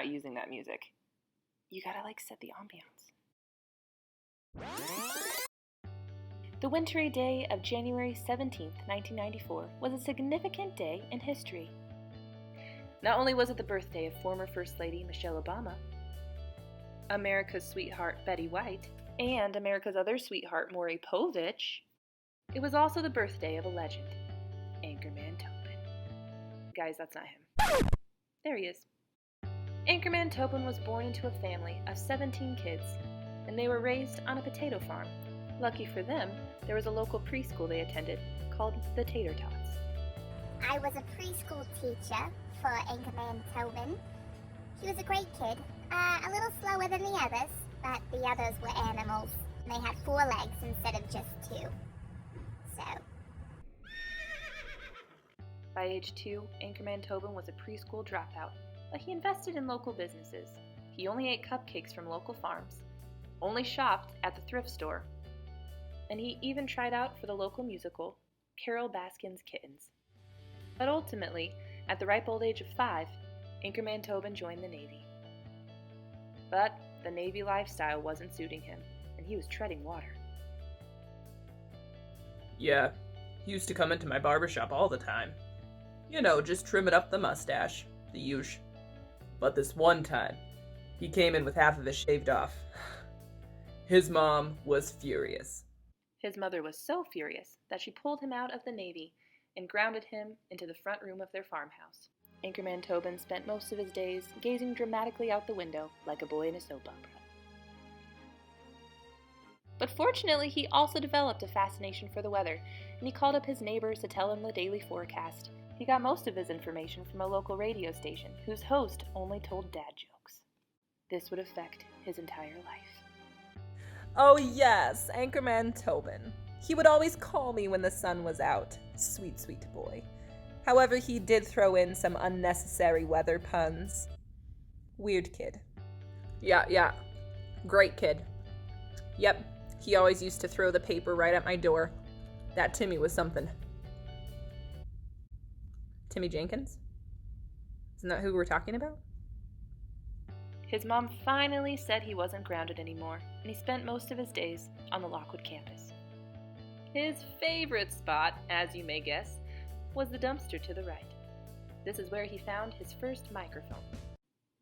not using that music. You gotta, set the ambiance. The wintry day of January 17th, 1994 was a significant day in history. Not only was it the birthday of former First Lady Michelle Obama, America's sweetheart Betty White, and America's other sweetheart Maury Povich, it was also the birthday of a legend, Anchorman Tobin. Guys, that's not him. There he is. Anchorman Tobin was born into a family of 17 kids, and they were raised on a potato farm. Lucky for them, there was a local preschool they attended called the Tater Tots. I was a preschool teacher for Anchorman Tobin. He was a great kid, a little slower than the others, but the others were animals. They had 4 legs instead of just 2. So. By age 2, Anchorman Tobin was a preschool dropout, but he invested in local businesses. He only ate cupcakes from local farms, only shopped at the thrift store, and he even tried out for the local musical, Carol Baskin's Kittens. But ultimately, at the ripe old age of 5, Anchorman Tobin joined the Navy. But the Navy lifestyle wasn't suiting him, and he was treading water. Yeah, he used to come into my barbershop all the time. You know, just trimming up the mustache, the usual. But this one time, he came in with half of it shaved off. His mom was furious. His mother was so furious that she pulled him out of the Navy and grounded him into the front room of their farmhouse. Anchorman Tobin spent most of his days gazing dramatically out the window like a boy in a soap opera. But fortunately, he also developed a fascination for the weather, and he called up his neighbors to tell them the daily forecast. He got most of his information from a local radio station, whose host only told dad jokes. This would affect his entire life. Oh yes, Anchorman Tobin. He would always call me when the sun was out. Sweet, sweet boy. However, he did throw in some unnecessary weather puns. Weird kid. Yeah. Great kid. Yep, he always used to throw the paper right at my door. That Timmy was something. Timmy Jenkins? Isn't that who we're talking about? His mom finally said he wasn't grounded anymore, and he spent most of his days on the Lockwood campus. His favorite spot, as you may guess, was the dumpster to the right. This is where he found his first microphone.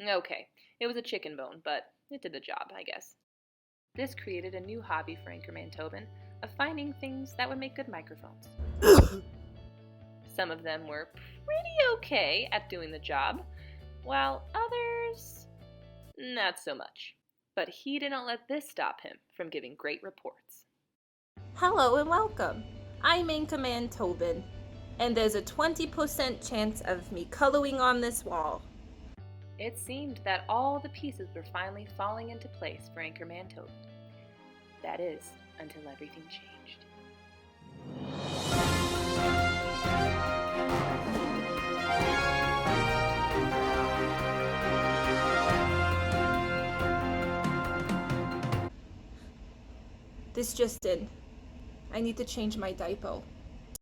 Okay, it was a chicken bone, but it did the job, I guess. This created a new hobby for Anchorman Tobin of finding things that would make good microphones. Some of them were pretty okay at doing the job, while others, not so much. But he didn't let this stop him from giving great reports. Hello and welcome. I'm Anchorman Tobin, and there's a 20% chance of me coloring on this wall. It seemed that all the pieces were finally falling into place for Anchorman Tobin. That is, until everything changed. This just in. I need to change my diaper.